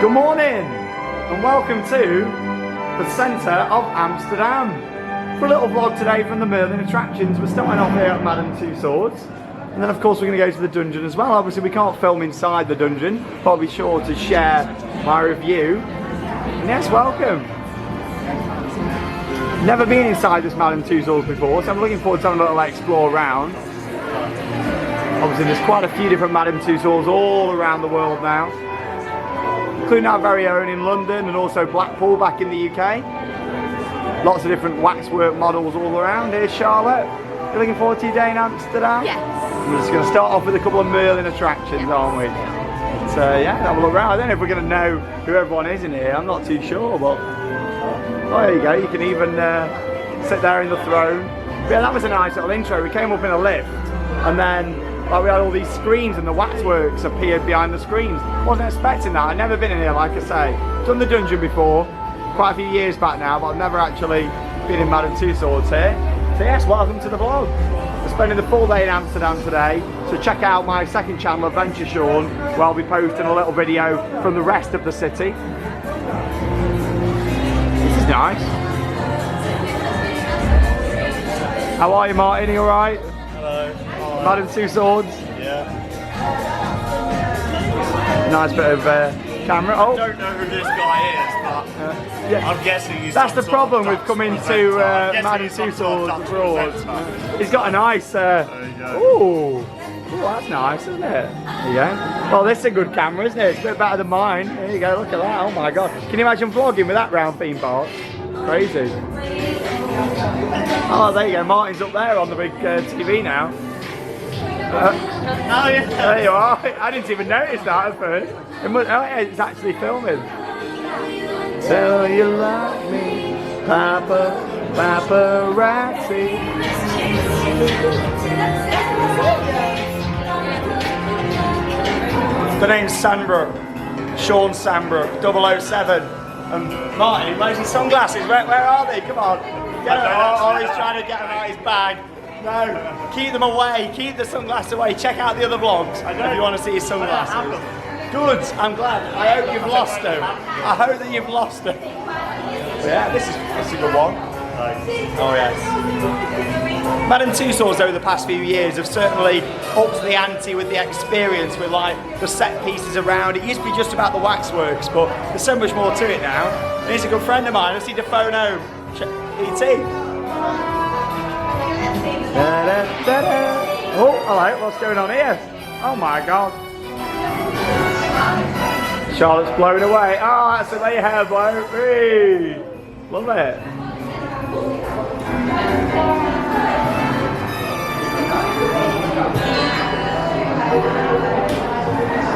Good morning and welcome to the centre of Amsterdam. For a little vlog today from the Merlin attractions. We're starting off here at Madame Tussauds, and then of course we're going to go to the dungeon as well. Obviously we can't film inside the dungeon, but I'll be sure to share my review. And yes, welcome. Never been inside this Madame Tussauds before, so I'm looking forward to having a little explore around. Obviously there's quite a few different Madame Tussauds all around the world now, including our very own in London and also Blackpool back in the UK. Lots of different waxwork models all around. Here's Charlotte. You're looking forward to your day in Amsterdam? Yes. We're just going to start off with a couple of Merlin attractions, aren't we? So yeah, have a look around. I don't know if we're going to know who everyone is in here. I'm not too sure, but oh, there you go. You can even sit there in the throne. But yeah, that was a nice little intro. We came up in a lift, and then like we had all these screens and the waxworks appeared behind the screens. Wasn't expecting that. I'd never been in here, like I say. Done the dungeon before, quite a few years back now, but I've never actually been in Madame Tussauds here. So yes, welcome to the vlog. We're spending the full day in Amsterdam today, so check out my second channel, Adventure Sean, where I'll be posting a little video from the rest of the city. This is nice. How are you, Martin? Are you alright? Hello. Madame Tussauds? Yeah. Nice bit of camera. Oh. I don't know who this guy is, but Yeah. I'm guessing he's That's the some problem sort with of coming Dutch to presenter. Madame I'm guessing he's some sort Tussauds of Dutch abroad. presenter. He's got a nice. There you go. Ooh, that's nice, isn't it? There you go. Well, this is a good camera, isn't it? It's a bit better than mine. There you go. Look at that. Oh my god. Can you imagine vlogging with that round theme park? Crazy. Oh, there you go. Martin's up there on the big TV now. Oh yeah. There you are. I didn't even notice that at first. Oh yeah, it's actually filming. Tell you love me, Papa, paparazzi. The name's Sandbrook, Sean Sandbrook, 007. And Martin, where's his sunglasses? Where are they? Come on. Get them. Oh, he's trying to get them out of his bag. No, keep them away. Keep the sunglasses away. Check out the other vlogs if you want to see his sunglasses. Good, I'm glad. I hope you've lost them. I hope that you've lost them. But yeah, this is a good one. Oh yes. Madame Tussauds over the past few years have certainly upped the ante with the experience, with like the set pieces around. It used to be just about the waxworks, but there's so much more to it now. And he's a good friend of mine. I need to phone home. E.T. Oh, hello, what's going on here? Oh my god. Charlotte's blown away. Oh, that's a way hair blow. Hey. Love it.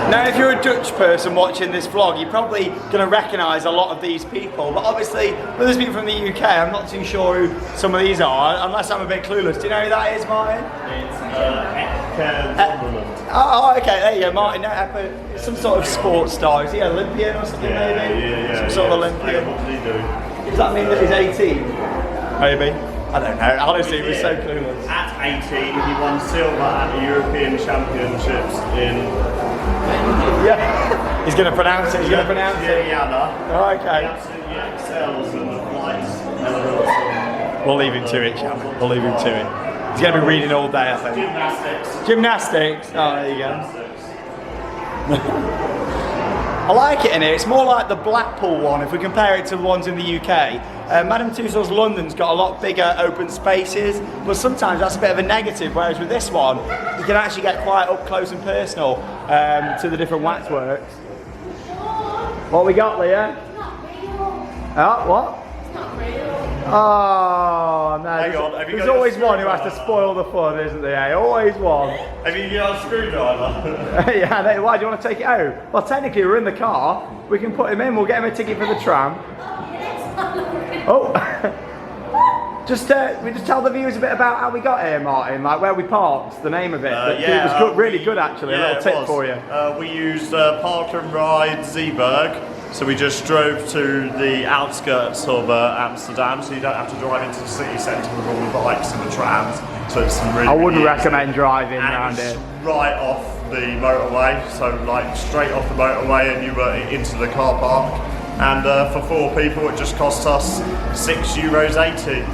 Now, if you're a Dutch person watching this vlog, you're probably going to recognise a lot of these people. But obviously, with us being from the UK, I'm not too sure who some of these are, unless I'm a bit clueless. Do you know who that is, Martin? It's Oh, okay, there you go, Martin. Some sort of sports star. Is he an Olympian or something, maybe? Yeah. Some sort of Olympian. What did he do? Does that mean that he's 18? Maybe. I don't know. Honestly, we're so clueless. At 18, he won silver at the European Championships in... Yeah. He's going to pronounce it. He's going to pronounce it. Guyana. Oh, okay. He absolutely excels in the flights elements. We'll leave him to it, shall we? We'll leave him to it. He's going to be reading all day, I think. Gymnastics. Oh, there you go. I like it in here. It's more like the Blackpool one if we compare it to the ones in the UK. Madame Tussauds London's got a lot bigger open spaces, but sometimes that's a bit of a negative, whereas with this one, you can actually get quite up close and personal to the different waxworks. What we got, Leah? Oh, what? Oh, no. There's always one who has to spoil the fun, isn't there? Always one. Have you got a screwdriver? Yeah, why do you want to take it out? Well, technically we're in the car. We can put him in, we'll get him a ticket for the tram. Oh! we just tell the viewers a bit about how we got here, Martin, like where we parked, the name of it. Yeah, it was good, really good actually, yeah, a little tip for you. We used Park and Ride Zeeburg. So we just drove to the outskirts of Amsterdam, so you don't have to drive into the city centre with all the bikes and the trams. So it's some really. I wouldn't really recommend driving and around it's here. right off the motorway, so like straight off the motorway, and you were into the car park. And for 4 people, it just cost us €6.80.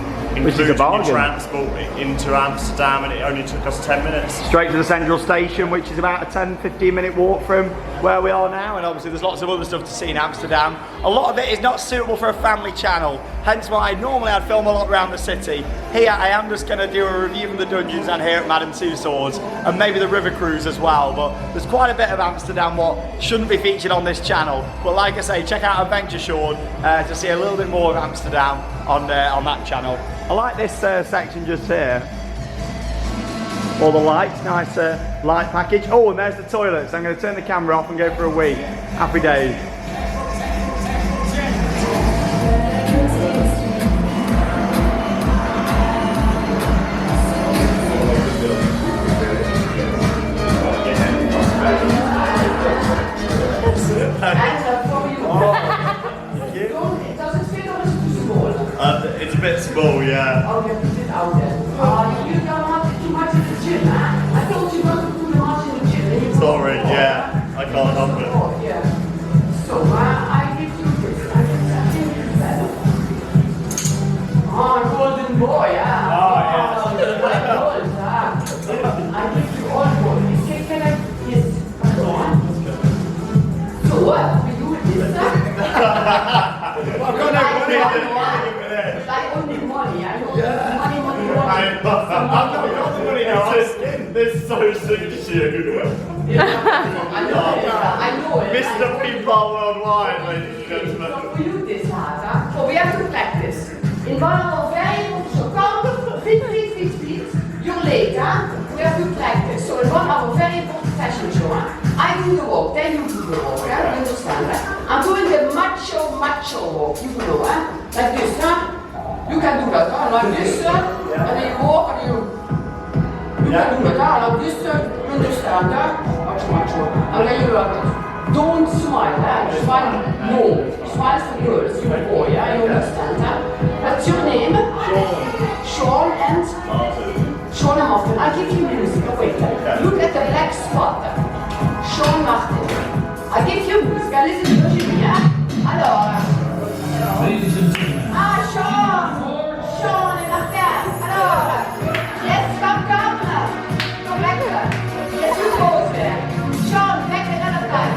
Which is a bargain. Transport into Amsterdam, and it only took us 10 minutes. Straight to the central station, which is about a 10-15 minute walk from where we are now, and obviously there's lots of other stuff to see in Amsterdam. A lot of it is not suitable for a family channel, hence why normally I'd film a lot around the city. Here I am just going to do a review of the dungeons and here at Madame Tussauds, and maybe the river cruise as well, but there's quite a bit of Amsterdam what shouldn't be featured on this channel. But like I say, check out Adventure Sean to see a little bit more of Amsterdam on that channel. I like this section just here. All the lights, nice light package. Oh, and there's the toilets. I'm going to turn the camera off and go for a wee. Happy days. It's a bit small, yeah. Oh, you put it out there. You don't want too much in the gym, huh? I thought you wanted to put much in the gym. Sorry, yeah. I can't help it. Oh, yeah. So, I give you this. I give you better. Oh, golden boy, huh? Oh, yes. Gold, huh? I give you all gold. Can I? Yes. Go on. So, what? We do this, huh? I've got no money. Like only money, I know. Money. I've got the money now. This so suits you. I know it. Mr. People Worldwide, ladies and gentlemen. So for you this hard, huh? So we have to practice. In one of our very so count 15 feet, you're late, huh? We have to practice. So in one of our very important fashion show, huh? I do the walk, then you do the walk, huh? You understand, huh? I'm doing the macho walk, you know, huh? Like this, huh? You can do that, huh? Like this, and then you walk and you can do that, huh? Like this, you understand, huh? Macho. And then you don't smile, huh? Smile, no. Smile for girls, you're a boy, huh? You understand, huh? What's your name? Sean and Martin. I'll give you music, wait. Look at the black spot. Sean Martin. I'll give you music, listen to Virginie, huh? Allora. Sean and Martin. Allora. Yes, come. Come back. Yes, you pose there. Sean, back another time.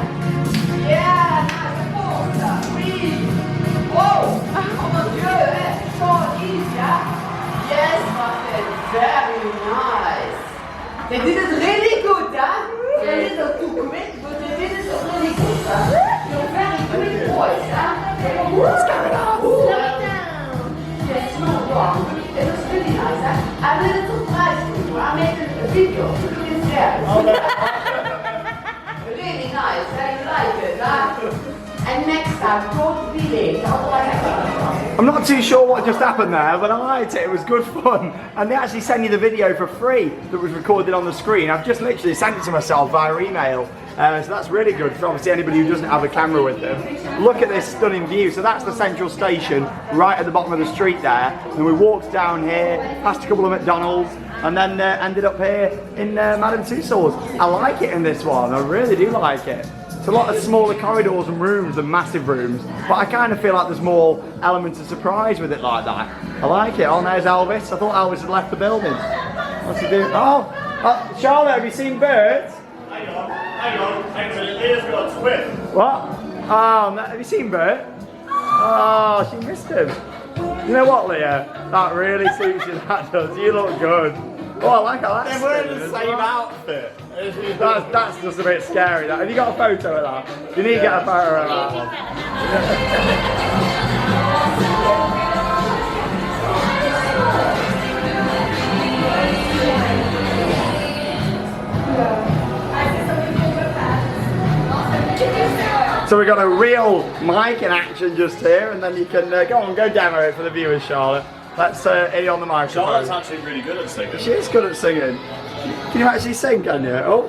Yeah, nice pose. Oui. Whoa. Oh mon Dieu, Sean, easy, huh? Yes, Martin. Very nice. They did it really good, huh? A little too quick, but they did it really good, huh? You're very quick boys, huh? What's going on? Slow it down. Yes, slow down. It was really nice, huh? I have a little surprise for you. I made a video. Look at there. Really nice, huh? You like it, huh? And next time, don't be late, otherwise I can't. I'm not too sure what just happened there, but I liked it. It was good fun. And they actually send you the video for free that was recorded on the screen. I've just literally sent it to myself via email. So that's really good for obviously anybody who doesn't have a camera with them. Look at this stunning view. So that's the central station right at the bottom of the street there. And we walked down here, past a couple of McDonald's, and then ended up here in Madame Tussauds. I like it in this one. I really do like it. It's a lot of smaller corridors and rooms than massive rooms, but I kind of feel like there's more elements of surprise with it like that. I like it. Oh, there's Elvis. I thought Elvis had left the building. What's he doing? Oh, Charlotte, have you seen Bert? Hang on. Here's got a twist. What? Oh, have you seen Bert? Oh, she missed him. You know what, Leah? That really suits you, that does. You look good. Oh, I like that. They're wearing the same outfit. That's just a bit scary. That. Have you got a photo of that? You need to get a photo of that one. So we got a real mic in action just here, and then you can go demo it for the viewers, Charlotte. Let's hit you on the microphone. Charlotte's actually really good at singing. She is good at singing. Can you actually sing, can you? Oh,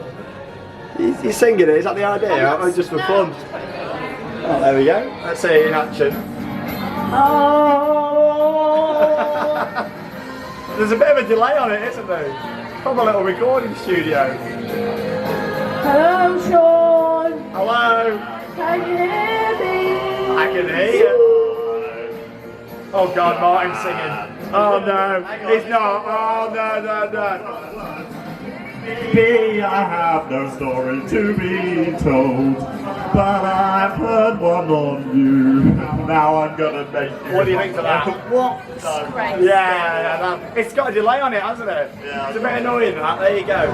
he's singing it. Is that the idea? Or just for fun? Oh, there we go. Let's see it in action. Oh! There's a bit of a delay on it, isn't there? From a little recording studio. Hello, Sean. Hello. Can you hear me? I can hear you. Oh God, Martin's singing. Oh no, he's not. Oh no, no, no. Me, I have no story to be told, but I've heard one on you. Now I'm gonna make you. What do you think of that? What? Yeah, it's got a delay on it, hasn't it? Yeah. It's a bit annoying that. There you go.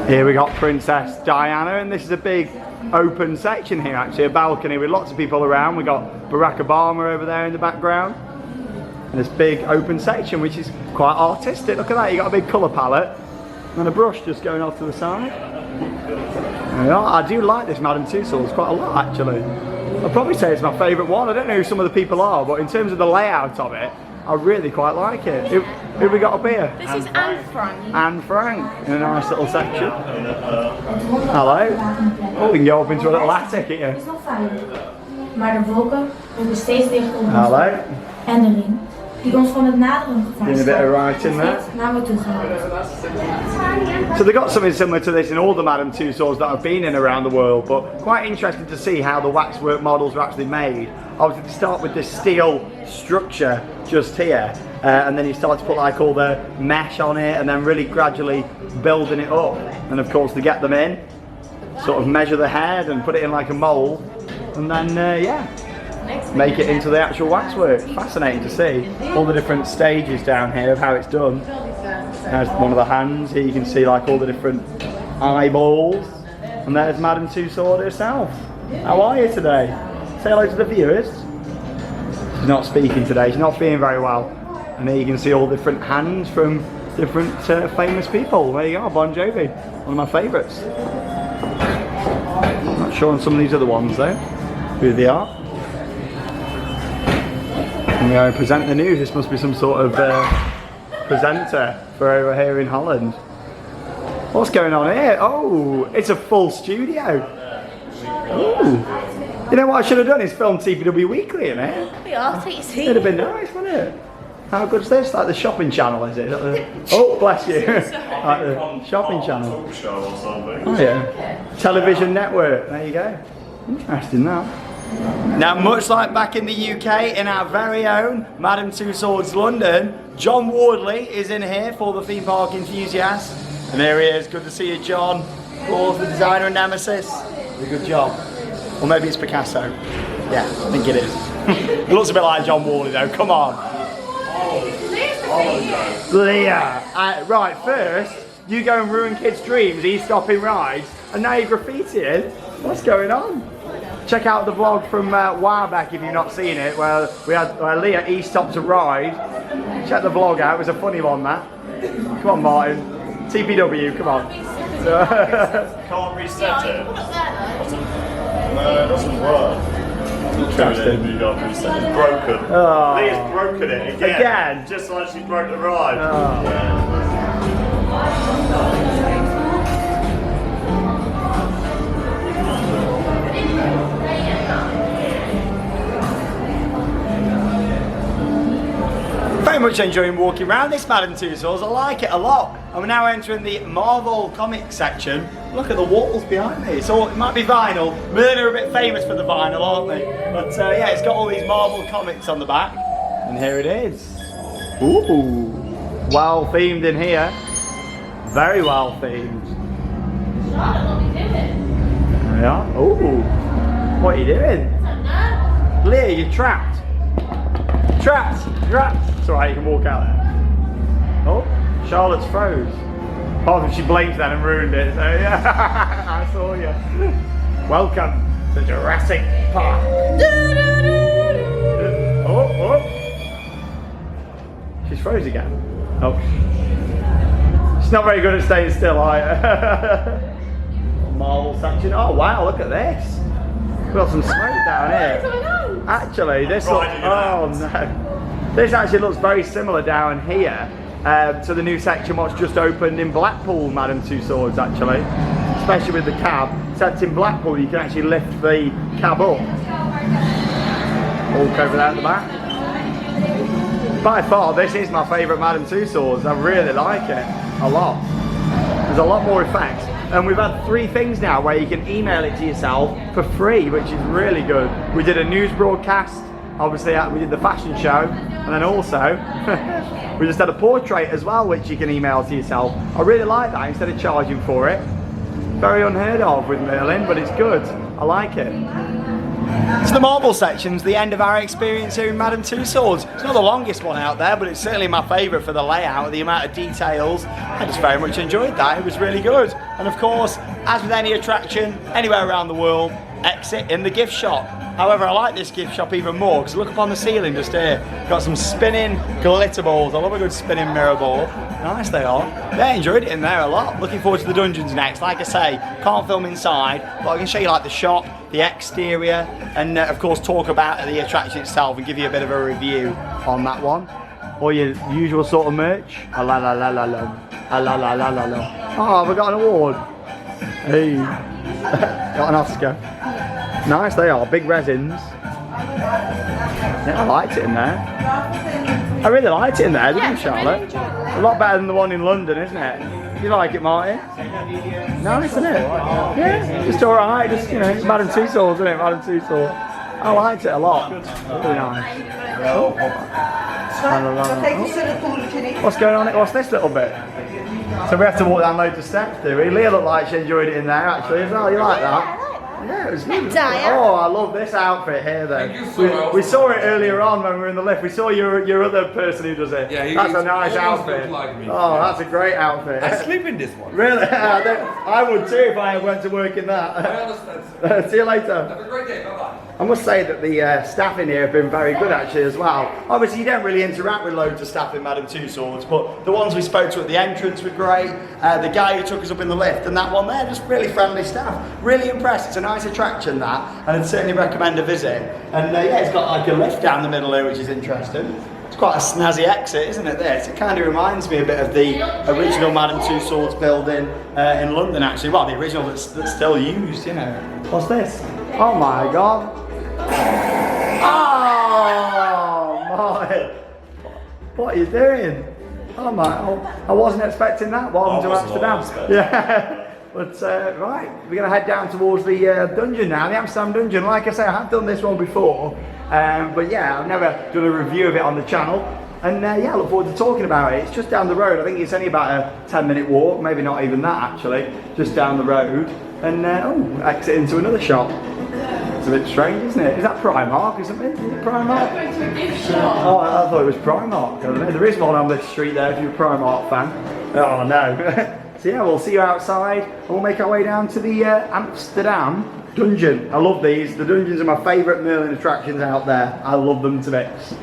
Here we got Princess Diana, and this is a big open section here, actually, a balcony with lots of people around. We got Barack Obama over there in the background. And this big open section, which is quite artistic. Look at that, you got a big colour palette. And a brush just going off to the side. There we are. I do like this Madame Tussauds quite a lot, actually. I'd probably say it's my favourite one. I don't know who some of the people are, but in terms of the layout of it, I really quite like it. Who have we got up here? This is Anne Frank. Anne Frank, in a nice little section. Hello. Oh, we can go up into a little attic here. Het is nog veilig. Maar de wolken worden steeds dichter om ons. Hello. En de ring, die ons van het naderen gevaar Doing a bit of writing there. naar me toe gehaald. So they got something similar to this in all the Madame Tussauds that have been in around the world, but quite interesting to see how the waxwork models are actually made. Obviously, to start with this steel structure just here, and then you start to put like all the mesh on it, and then really gradually building it up. And of course, to get them in, sort of measure the head and put it in like a mold, and then yeah, make it into the actual waxwork. Fascinating to see all the different stages down here of how it's done. There's one of the hands. Here you can see like all the different eyeballs, and there's Madame Tussauds herself. How are you today? Say hello to the viewers. She's not speaking today. She's not feeling very well. And here you can see all different hands from different famous people. There you go, Bon Jovi, one of my favourites. Not sure on some of these other ones though, who they are. And we present the news. This must be some sort of presenter for over here in Holland. What's going on here? Oh, it's a full studio. Ooh. You know what I should have done is film TPW Weekly in it. Yeah, I'll take your seat. It'd have been nice, wouldn't it? How good's this? Like the shopping channel, is it? Oh, bless you. Like the shopping channel. Talk show or something. Oh yeah. Television network. There you go. Interesting that. Now, much like back in the UK, in our very own Madame Tussauds London, John Wardley is in here for the theme park enthusiasts. And there he is. Good to see you, John. Of course, the designer and nemesis. Did a good job. Or maybe it's Picasso. Yeah, I think it is. It looks a bit like John Wardley though. Come on. Leah. Right, first, you go and ruin kids' dreams, he's stopping rides, and now you're graffitiing. What's going on? Check out the vlog from a while back if you've not seen it, where we had Leah, he stopped a ride. Check the vlog out, it was a funny one, that. Come on, Martin. TPW, come on. Can't reset it. No, it doesn't work. Interesting. You got reset. It's broken. Oh. Leah's broken it again. Again? Just like she broke the ride. Oh. Very much enjoying walking around this Madame Tussauds. I like it a lot. And we're now entering the Marvel comics section. Look at the walls behind me. So it might be vinyl. Merlin are a bit famous for the vinyl, aren't they? But yeah, it's got all these Marvel comics on the back. And here it is. Ooh, well themed in here. Very well themed. Charlotte, what are you doing? There we are. Ooh, what are you doing? Leah, you're trapped. Trapped, trapped. It's alright, you can walk out there. Oh, Charlotte's froze. Apart from she blinked then and ruined it, so yeah, I saw you. Welcome to Jurassic Park. Oh, oh. She's froze again. Oh. She's not very good at staying still, are you? Marvel section. Oh wow, look at this. We've got some smoke down here. Actually, this looks, oh no. This actually looks very similar down here to the new section what's just opened in Blackpool, Madame Tussauds actually. Especially with the cab. It's tent in Blackpool, you can actually lift the cab up. Walk over there at the back. By far, this is my favourite Madame Tussauds. I really like it a lot. There's a lot more effects. And we've had 3 things now where you can email it to yourself for free, which is really good. We did a news broadcast, obviously we did the fashion show, and then also we just had a portrait as well, which you can email to yourself. I really like that instead of charging for it. Very unheard of with Merlin, but it's good. I like it. So the marble section's the end of our experience here in Madame Tussauds. It's not the longest one out there, but it's certainly my favourite for the layout, the amount of details. I just very much enjoyed that. It was really good. And of course, as with any attraction, anywhere around the world, exit in the gift shop. However, I like this gift shop even more because look up on the ceiling just here. Got some spinning glitter balls. I love a good spinning mirror ball. Nice they are. Yeah, I enjoyed it in there a lot. Looking forward to the dungeons next. Like I say, can't film inside, but I can show you like the shop, the exterior, and of course talk about the attraction itself and give you a bit of a review on that one. All your usual sort of merch. La la la la la. La la la la la. Oh, we got an award. Hey. Got an Oscar. Nice they are, big resins. Yeah, I liked it in there. I really liked it in there, didn't you, Charlotte? A lot better than the one in London, isn't it? You like it, Martin? Nice, isn't it? Yeah, just alright, just, you know, Madame Tussauds, isn't it? Madame Tussauds. I liked it a lot. Really nice. What's going on? What's this little bit? So we have to walk down loads of steps, do we? Leah looked like she enjoyed it in there, actually, as well. You like that? Yeah, it was good. Oh, I love this outfit here though. We saw it earlier on when we were in the lift. We saw your other person who does it. Yeah, that's a nice outfit. Like me. Oh, that's a great outfit. I sleep in this one. Really? I would too if I went to work in that. I understand. See you later. Have a great day. Bye-bye. I must say that the staff in here have been very good actually as well. Obviously you don't really interact with loads of staff in Madame Tussauds, but the ones we spoke to at the entrance were great. The guy who took us up in the lift and that one there, just really friendly staff. Really impressed. It's a nice attraction that, and I'd certainly recommend a visit. And yeah, it's got like a lift down the middle here which is interesting. It's quite a snazzy exit, isn't it, this? It kind of reminds me a bit of the original Madame Tussauds building in London actually. Well, the original that's still used, you know. What's this? Oh my god. Oh my! What are you doing? Oh my! I wasn't expecting that. Welcome to Amsterdam. Yeah. But right, we're gonna head down towards the dungeon now, the Amsterdam Dungeon. Like I say, I have done this one before, but yeah, I've never done a review of it on the channel. And yeah, I look forward to talking about it. It's just down the road. I think it's only about a 10-minute walk, maybe not even that actually. Just down the road, and oh, exit into another shop. It's a bit strange, isn't it? Is that Primark or something? Is it Primark? Oh, I thought it was Primark. I don't know. There is one on this street there if you're a Primark fan. Oh no. So yeah, we'll see you outside and we'll make our way down to the Amsterdam Dungeon. I love these. The dungeons are my favourite Merlin attractions out there. I love them to bits.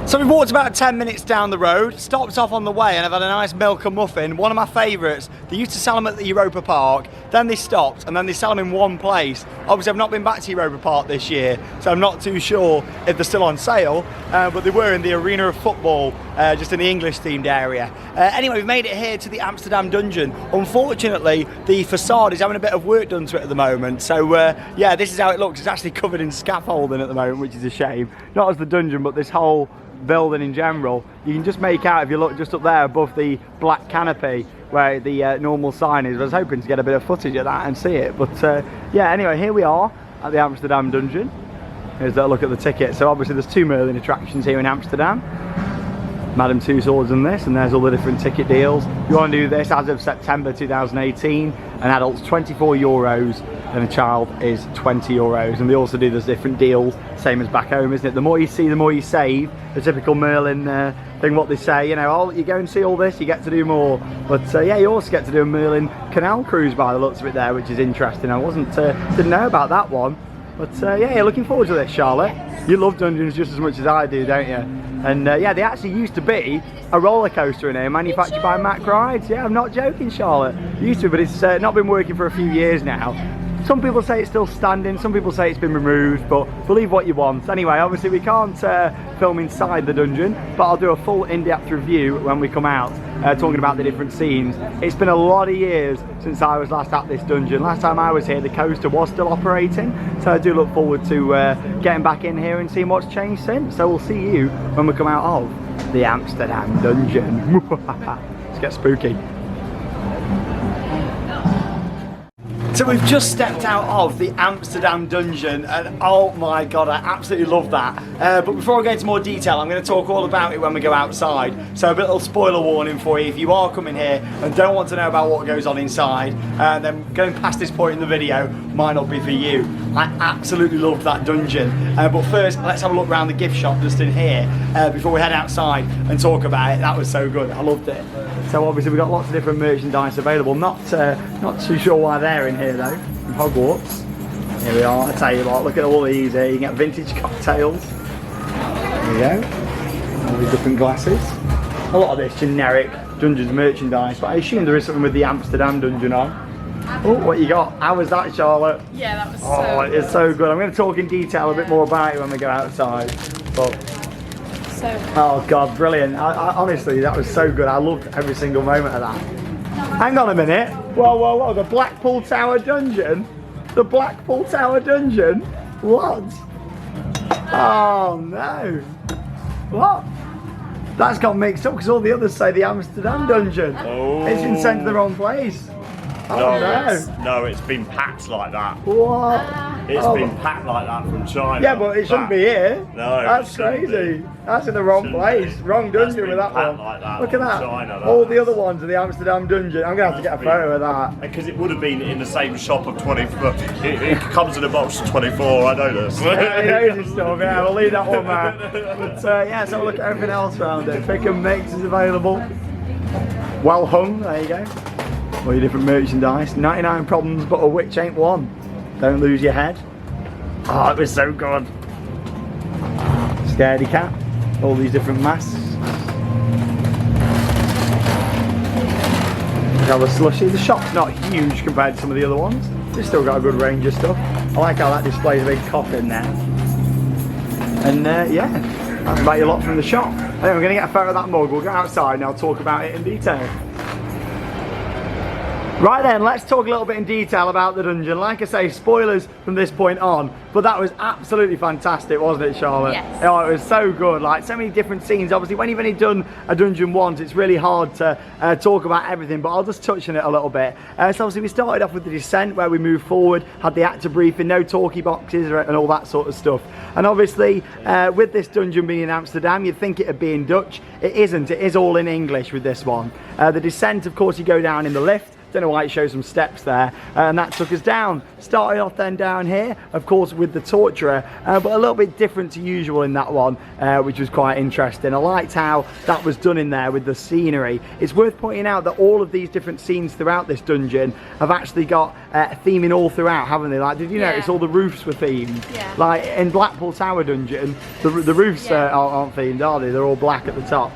So we've walked about 10 minutes down the road, stopped off on the way and I've had a nice milk and muffin, one of my favourites. They used to sell them at the Europa Park, then they stopped and then they sell them in one place. Obviously I've not been back to Europa Park this year, so I'm not too sure if they're still on sale, but they were in the arena of football, just in the English themed area. Anyway, we've made it here to the Amsterdam Dungeon. Unfortunately, the facade is having a bit of work done to it at the moment, so yeah, this is how it looks. It's actually covered in scaffolding at the moment, which is a shame. Not as the dungeon, but this whole building in general. You can just make out if you look just up there above the black canopy where the normal sign is. I was hoping to get a bit of footage of that and see it, but yeah, anyway, here we are at the Amsterdam Dungeon. Here's a look at the ticket. So obviously there's 2 Merlin attractions here in Amsterdam. Madame Tussauds and this, and there's all the different ticket deals. You want to do this as of September 2018, an adult's €24 and a child is €20. And they also do those different deals, same as back home, isn't it? The more you see, the more you save. The typical Merlin thing, what they say, you know, oh, you go and see all this, you get to do more. But yeah, you also get to do a Merlin canal cruise by the looks of it there, which is interesting. I didn't know about that one. But yeah, you're looking forward to this, Charlotte. You love dungeons just as much as I do, don't you? And yeah, they actually used to be a roller coaster in here, manufactured by Mack Rides. Yeah, I'm not joking, Charlotte. It used to be, but it's not been working for a few years now. Some people say it's still standing, some people say it's been removed, but believe what you want. Anyway, obviously we can't film inside the dungeon, but I'll do a full in-depth review when we come out, talking about the different scenes. It's been a lot of years since I was last at this dungeon. Last time I was here, the coaster was still operating, so I do look forward to getting back in here and seeing what's changed since. So we'll see you when we come out of the Amsterdam Dungeon. Let's get spooky. So we've just stepped out of the Amsterdam Dungeon and oh my god, I absolutely love that. But before I go into more detail, I'm going to talk all about it when we go outside. So a little spoiler warning for you, if you are coming here and don't want to know about what goes on inside, then going past this point in the video might not be for you. I absolutely loved that dungeon. But first, let's have a look around the gift shop just in here before we head outside and talk about it. That was so good, I loved it. So obviously we've got lots of different merchandise available. Not too sure why they're in here though. From Hogwarts. Here we are, I tell you what, look at all these here. You can get vintage cocktails. There you go. All these different glasses. A lot of this generic Dungeons merchandise, but I assume there is something with the Amsterdam Dungeon on. Oh, what you got? How was that, Charlotte? Yeah, that was so good. It's so good. I'm going to talk in detail a bit more about it when we go outside. But oh god, brilliant. I honestly, that was so good. I loved every single moment of that. Hang on a minute. Whoa, the Blackpool Tower Dungeon? The Blackpool Tower Dungeon? What? Oh no. What? That's got mixed up because all the others say the Amsterdam Dungeon. Oh. It's been sent to the wrong place. Oh no. No, it's been packed like that. What? It's been packed like that from China. Yeah, but it shouldn't be here. No, that's crazy. That's in the wrong place. Wrong dungeon with that one. Like that. Look at that. China, all the other ones are the Amsterdam Dungeon. I'm going to have to get a photo of that. Because it would have been in the same shop of 24. It comes in a box of 24, I know this. Yeah, he knows his stuff. Yeah, we'll leave that one there. But yeah, so look at everything else around it. Pick and mix is available. Well hung, there you go. All your different merchandise. 99 problems, but a witch ain't one. Don't lose your head. Oh, it was so good. Scaredy cat. All these different masks. Have a slushy. The shop's not huge compared to some of the other ones. They've still got a good range of stuff. I like how that displays a big coffin there. And yeah, that's about your lot from the shop. Anyway, we're going to get a photo of that mug. We'll go outside and I'll talk about it in detail. Right then, let's talk a little bit in detail about the dungeon. Like I say, spoilers from this point on, but that was absolutely fantastic, wasn't it, Charlotte? Yes. Oh, it was so good. Like, so many different scenes. Obviously, when you've only done a dungeon once, it's really hard to talk about everything, but I'll just touch on it a little bit. So obviously, we started off with the descent, where we moved forward, had the actor briefing, no talkie boxes and all that sort of stuff. And obviously, with this dungeon being in Amsterdam, you'd think it'd be in Dutch. It isn't. It is all in English with this one. The descent, of course, you go down in the lift. Don't know why it shows some steps there, and that took us down. Started off then down here, of course, with the torturer, but a little bit different to usual in that one, which was quite interesting. I liked how that was done in there with the scenery. It's worth pointing out that all of these different scenes throughout this dungeon have actually got theming all throughout, haven't they? Like, did you notice all the roofs were themed? Yeah. Like in Blackpool Tower Dungeon, the roofs aren't themed, are they? They're all black at the top.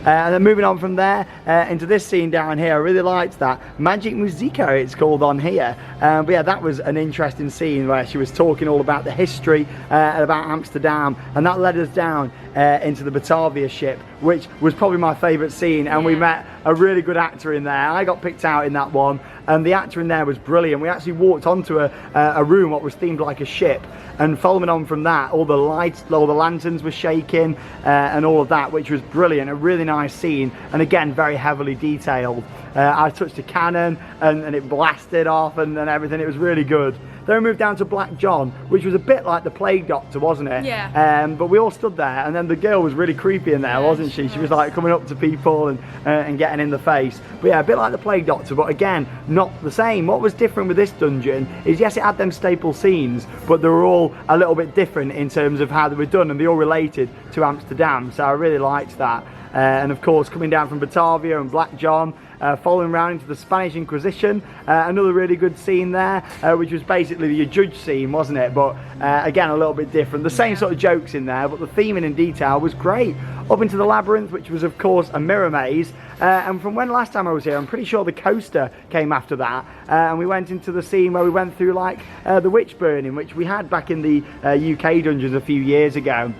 And then moving on from there into this scene down here, I really liked that. Magic Musica it's called on here. But yeah, that was an interesting scene where she was talking all about the history and about Amsterdam, and that led us down into the Batavia ship, which was probably my favourite scene, and we met a really good actor in there. I got picked out in that one, and the actor in there was brilliant. We actually walked onto a room what was themed like a ship, and following on from that, all the lights, all the lanterns were shaking and all of that, which was brilliant. A really nice scene, and again, very heavily detailed. I touched a cannon and it blasted off and everything. It was really good. Then we moved down to Black John, which was a bit like the Plague Doctor, wasn't it? Yeah. But we all stood there, and then the girl was really creepy in there, wasn't she? She was like coming up to people and getting in the face. But yeah, a bit like the Plague Doctor, but again, not the same. What was different with this dungeon is, yes, it had them staple scenes, but they were all a little bit different in terms of how they were done, and they all related to Amsterdam, so I really liked that. And of course, coming down from Batavia and Black John, following around into the Spanish Inquisition. Another really good scene there, which was basically your judge scene, wasn't it? But again, a little bit different. The same sort of jokes in there, but the theming and detail was great. Up into the labyrinth, which was of course a mirror maze, and from when last time I was here, I'm pretty sure the coaster came after that, and we went into the scene where we went through like the witch burning, which we had back in the UK dungeons a few years ago.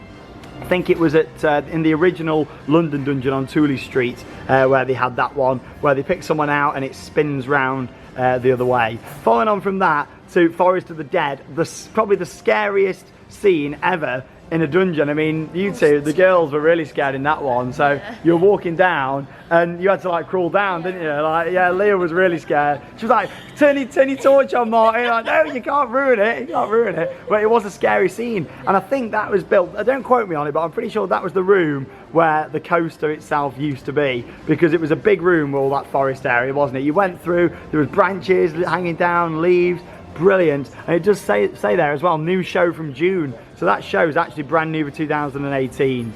I think it was at in the original London dungeon on Tooley Street, where they had that one where they pick someone out and it spins round the other way. Following on from that to Forest of the Dead, probably the scariest scene ever in a dungeon. I mean, you two, the girls were really scared in that one. So you were walking down and you had to like crawl down, didn't you? Like, yeah, Leah was really scared. She was like, turn your torch on, Martin. Like, no, you can't ruin it. You can't ruin it. But it was a scary scene. And I think that was built, don't quote me on it, but I'm pretty sure that was the room where the coaster itself used to be, because it was a big room with all that forest area, wasn't it? You went through, there was branches hanging down, leaves. Brilliant. And it does say there as well, new show from June. So that show is actually brand new for 2018.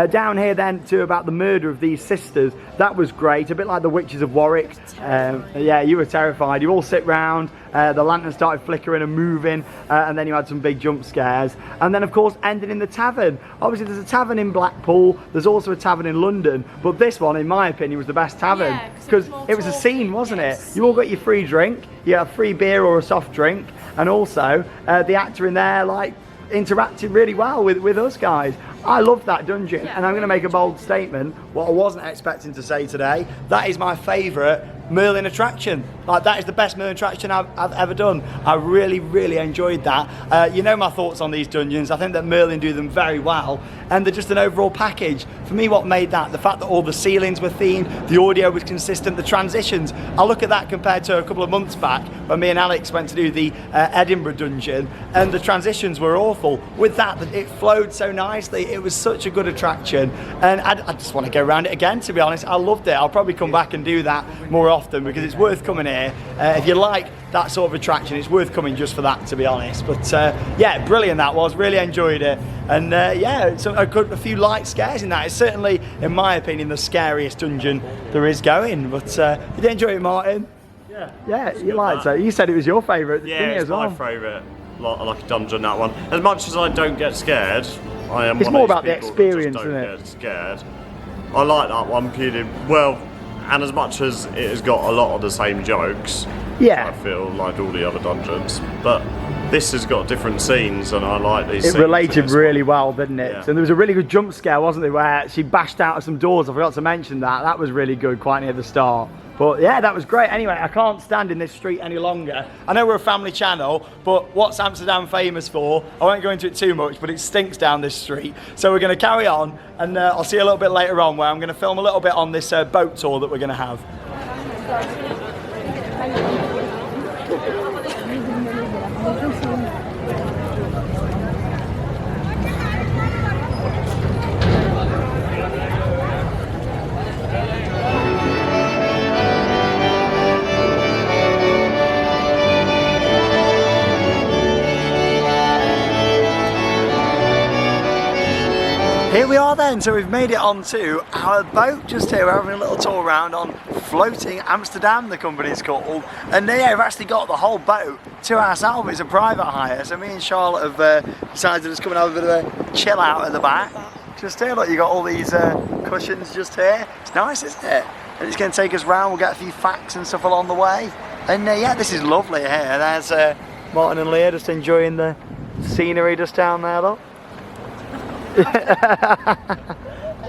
Down here then to about the murder of these sisters. That was great, a bit like the Witches of Warwick. Yeah, you were terrified. You all sit round, the lantern started flickering and moving, and then you had some big jump scares. And then of course ended in the tavern. Obviously there's a tavern in Blackpool, there's also a tavern in London, but this one in my opinion was the best tavern, because it was a scene, wasn't it? You all got your free drink, you had a free beer or a soft drink, and also the actor in there like interacted really well with us guys. I love that dungeon, and I'm going to make a bold statement, what I wasn't expecting to say today. That is my favourite Merlin attraction. Like, that is the best Merlin attraction I've ever done. I really, really enjoyed that. You know my thoughts on these dungeons. I think that Merlin do them very well, and they're just an overall package. For me, what made that, the fact that all the ceilings were themed, the audio was consistent, the transitions. I look at that compared to a couple of months back when me and Alex went to do the Edinburgh dungeon, and the transitions were awful. With that, it flowed so nicely. It was such a good attraction, and I just want to go around it again, to be honest. I loved it. I'll probably come back and do that more often, because it's worth coming here. If you like that sort of attraction, it's worth coming just for that, to be honest. But yeah, brilliant that was. Really enjoyed it. And yeah, it's a few light scares in that. It's certainly, in my opinion, the scariest dungeon there is going. But you did enjoy it, Martin? Yeah. Yeah, you liked it. You said it was your favourite, Yeah, didn't you, it's as well? my favourite. I like a dungeon, that one. As much as I don't get scared, I am It's one more of those about the people experience, that just isn't don't it? get scared. I like that one purely, well, and as much as it has got a lot of the same jokes, Yeah. I feel like all the other dungeons, but this has got different scenes, and I like these It scenes. related really well, didn't it? Yeah. And there was a really good jump scare, wasn't there, where she bashed out of some doors. I forgot to mention that. That was really good, quite near the start. But yeah, that was great. Anyway, I can't stand in this street any longer. I know we're a family channel, but what's Amsterdam famous for? I won't go into it too much, but it stinks down this street. So we're going to carry on, and I'll see you a little bit later on, where I'm going to film a little bit on this boat tour that we're going to have. Here we are then, so we've made it onto our boat just here. We're having a little tour around on Floating Amsterdam, the company's called. And yeah, we've actually got the whole boat to ourselves. It's a private hire, so me and Charlotte have decided to just come and have a bit of a chill out at the back. Just here, look, you got all these cushions just here. It's nice, isn't it? And it's going to take us round, we'll get a few facts and stuff along the way. And yeah, this is lovely here. There's Martin and Leah just enjoying the scenery just down there, look.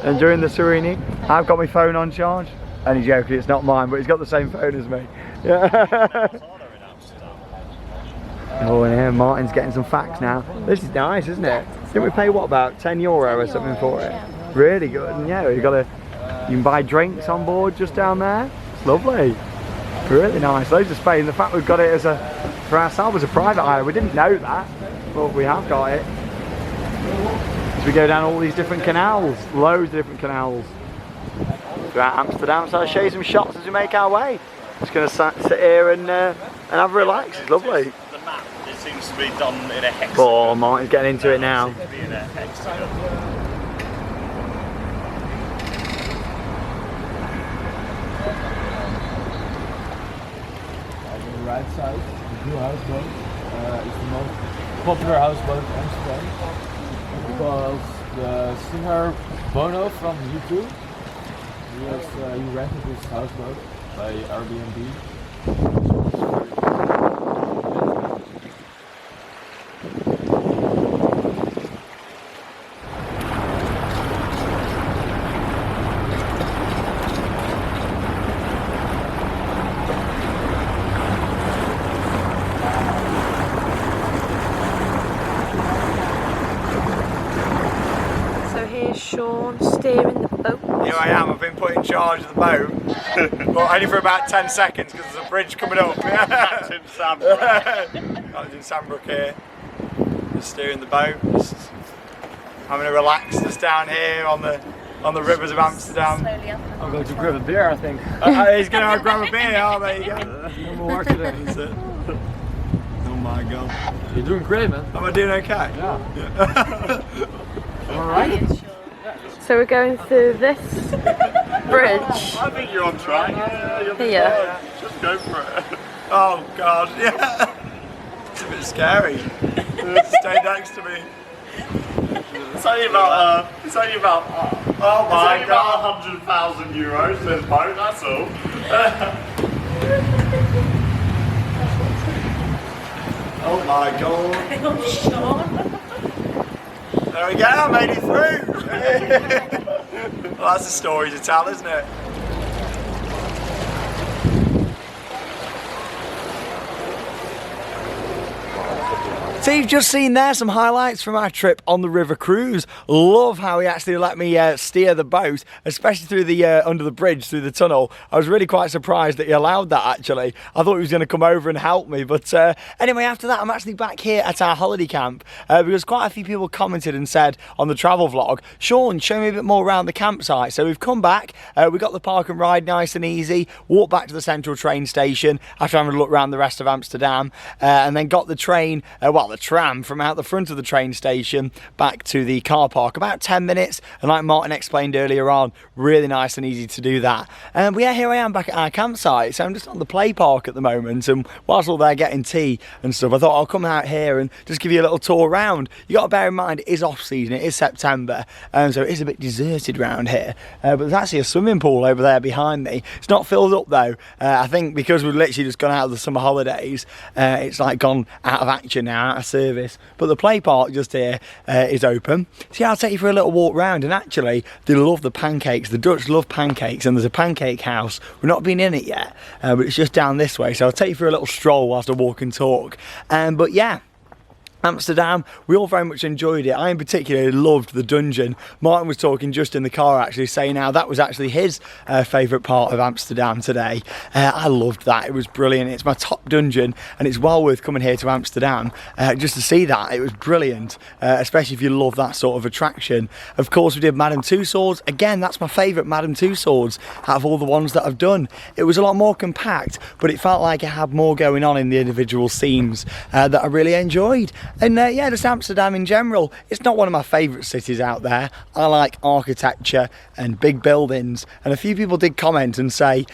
Enjoying the serenity. I've got my phone on charge. Only joking, it's not mine, but he's got the same phone as me. Yeah. Oh, and here Martin's getting some facts now. This is nice, isn't it? Didn't we pay what, about €10 or something for it? Really good. And yeah, you can buy drinks on board just down there. It's lovely. Really nice. Loads of space. And the fact we've got it for ourselves as a private hire, we didn't know that, but we have got it. We go down all these different canals, loads of different canals throughout Amsterdam. So I'll show you some shots as we make our way. Just going to sit here and have a relax. It's lovely. The map, it seems to be done in a hexagon. Oh, Martin's getting into it now. It seems to be in a hexagon. right side, the blue houseboat, is the most popular houseboat in Amsterdam. Because the singer Bono from U2, he rented his houseboat by Airbnb. Sean steering the boat. Here I am, I've been put in charge of the boat, but only for about 10 seconds because there's a bridge coming up. Captain Sambrook. Captain Sambrook here, just steering the boat, just having a relax just down here on the rivers of Amsterdam. I'm going to grab a beer, I think. He's going to grab a beer, oh there you go. No more work today. That's it. Oh my god. You're doing great, man. Am I doing okay? Yeah. Alright. So we're going through this bridge. I think you're on track. You'll be Yeah. fine. Just go for it. Oh god, yeah. It's a bit scary. Stay next to me. It's only about, oh my god, 100,000 euros this boat, that's all. Oh my god. There we go, I made it through. Well, that's a story to tell, isn't it? So you've just seen there some highlights from our trip on the river cruise. Love how he actually let me steer the boat, especially through the under the bridge, through the tunnel. I was really quite surprised that he allowed that actually. I thought he was going to come over and help me, but anyway, after that I'm actually back here at our holiday camp because quite a few people commented and said on the travel vlog, Sean, show me a bit more around the campsite. So we've come back, we got the park and ride nice and easy, walked back to the central train station after having a look around the rest of Amsterdam, and then got the train, the tram from out the front of the train station back to the car park, about 10 minutes, and like Martin explained earlier on, really nice and easy to do that. But yeah, here I am back at our campsite, so I'm just on the play park at the moment, and whilst all there getting tea and stuff, I thought I'll come out here and just give you a little tour around. You got to bear in mind it is off season, it is September, so it is a bit deserted around here, but there's actually a swimming pool over there behind me. It's not filled up though. I think because we've literally just gone out of the summer holidays, it's like gone out of action now, out of service, but the play park just here is open. So yeah, I'll take you for a little walk round, and actually they love the pancakes. The Dutch love pancakes, and there's a pancake house. We've not been in it yet, but it's just down this way, so I'll take you for a little stroll whilst I walk and talk. But yeah, Amsterdam, we all very much enjoyed it. I in particular loved the dungeon. Martin was talking just in the car actually, saying how that was actually his favourite part of Amsterdam today. I loved that, it was brilliant. It's my top dungeon and it's well worth coming here to Amsterdam just to see that. It was brilliant, especially if you love that sort of attraction. Of course we did Madame Tussauds. Again, that's my favourite Madame Tussauds out of all the ones that I've done. It was a lot more compact, but it felt like it had more going on in the individual scenes that I really enjoyed. And yeah, just Amsterdam in general. It's not one of my favourite cities out there. I like architecture and big buildings, and a few people did comment and say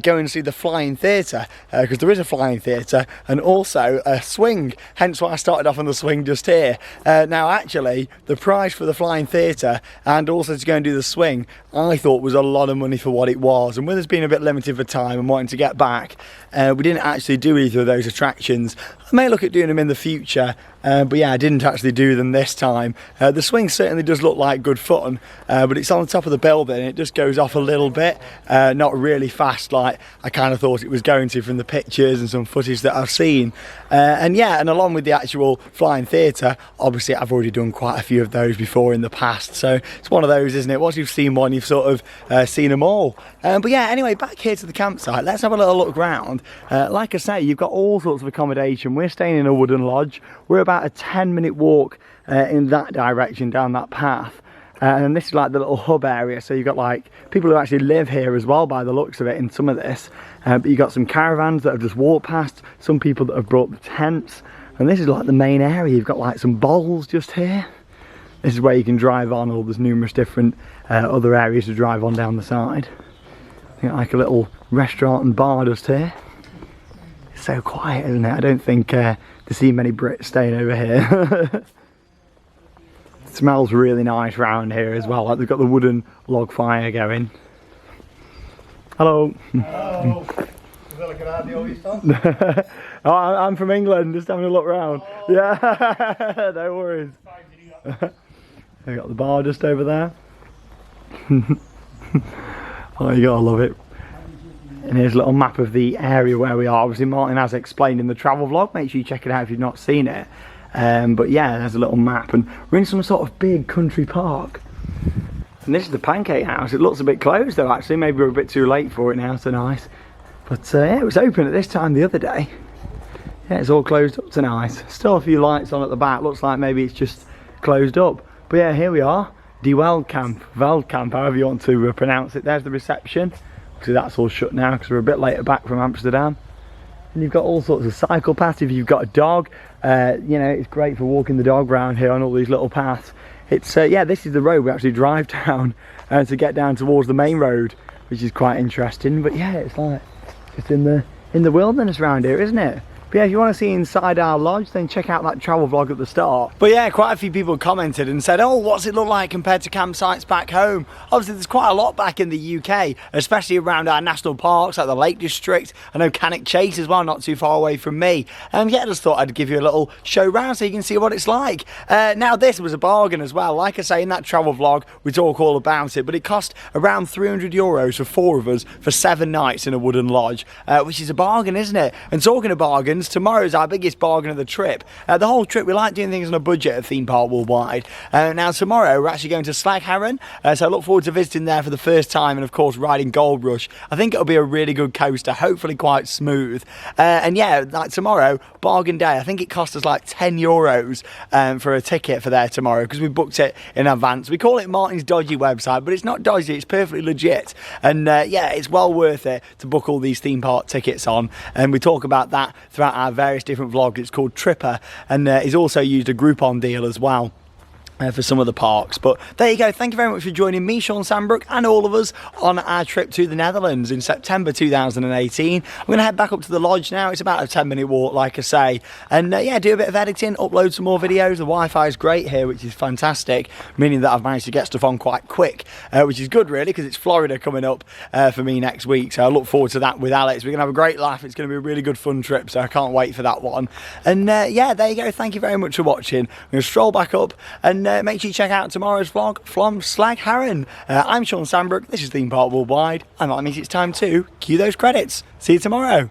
go and see the Flying Theatre, because there is a Flying Theatre and also a swing, hence why I started off on the swing just here. Now actually the price for the Flying Theatre and also to go and do the swing I thought was a lot of money for what it was, and with us being a bit limited for time and wanting to get back, we didn't actually do either of those attractions. I may look at doing them in the future, but yeah, I didn't actually do them this time. The swing certainly does look like good fun, but it's on the top of the building and it just goes off a little bit, not really fast like I kind of thought it was going to from the pictures and some footage that I've seen. And yeah, and along with the actual Flying Theatre, obviously I've already done quite a few of those before in the past, so it's one of those, isn't it? Once you've seen one, you've sort of seen them all. But yeah, anyway, back here to the campsite, let's have a little look around. Like I say, you've got all sorts of accommodation. We're staying in a wooden lodge. We're about a 10-minute walk in that direction down that path. And then this is like the little hub area, so you've got like people who actually live here as well by the looks of it in some of this. But you've got some caravans that have just walked past, some people that have brought the tents, and this is like the main area. You've got like some bowls just here. This is where you can drive on, or there's numerous different other areas to drive on down the side. You've got like a little restaurant and bar just here. so quiet, isn't it? I don't think to see many Brits staying over here. It smells really nice round here as well. Like they've got the wooden log fire going. Hello. Hello. Is that like an radio stuff? Oh, I'm from England, just having a look round. Oh. Yeah, no worries. We've got the bar just over there. Oh, you gotta love it. And here's a little map of the area where we are. Obviously Martin has explained in the travel vlog, make sure you check it out if you've not seen it. But yeah, there's a little map, and we're in some sort of big country park. And this is the Pancake House. It looks a bit closed though, actually. Maybe we're a bit too late for it now, so nice. But yeah, it was open at this time the other day. Yeah, it's all closed up tonight. Still a few lights on at the back. Looks like maybe it's just closed up. But yeah, here we are. Die Veldkamp, however you want to pronounce it. There's the reception. Obviously that's all shut now because we're a bit later back from Amsterdam. And you've got all sorts of cycle paths if you've got a dog. You know, it's great for walking the dog around here on all these little paths. It's yeah, this is the road we actually drive down to get down towards the main road, which is quite interesting. But yeah, it's like just in the wilderness around here, isn't it? But yeah, if you want to see inside our lodge, then check out that travel vlog at the start. But yeah, quite a few people commented and said, oh, what's it look like compared to campsites back home? Obviously, there's quite a lot back in the UK, especially around our national parks like the Lake District. I know Cannock Chase as well, not too far away from me. Yeah, I just thought I'd give you a little show round so you can see what it's like. Now, this was a bargain as well. Like I say, in that travel vlog, we talk all about it, but it cost around €300 for 4 of us for 7 nights in a wooden lodge, which is a bargain, isn't it? And talking of bargains, tomorrow is our biggest bargain of the trip. The whole trip, we like doing things on a budget at Theme Park Worldwide. Now tomorrow we're actually going to Slaghaven, so I look forward to visiting there for the first time and of course riding Gold Rush. I think it'll be a really good coaster, hopefully quite smooth. And yeah, like tomorrow, bargain day, I think it cost us like €10 for a ticket for there tomorrow because we booked it in advance. We call it Martin's dodgy website, but it's not dodgy, it's perfectly legit. And yeah, it's well worth it to book all these theme park tickets on, and we talk about that throughout our various different vlogs. It's called Tripper, and he's also used a Groupon deal as well for some of the parks. But there you go, thank you very much for joining me, Sean Sandbrook, and all of us on our trip to the Netherlands in September 2018. I'm going to head back up to the lodge now. It's about a 10-minute walk, like I say, and yeah, do a bit of editing, upload some more videos. The Wi-Fi is great here, which is fantastic, meaning that I've managed to get stuff on quite quick, which is good really, because it's Florida coming up for me next week, so I look forward to that with Alex. We're going to have a great laugh. It's going to be a really good fun trip, so I can't wait for that one. And yeah, there you go, thank you very much for watching. I'm going to stroll back up and make sure you check out tomorrow's vlog from Slaghaven. I'm Sean Sandbrook, this is Theme Park Worldwide, and that means it's time to cue those credits. See you tomorrow.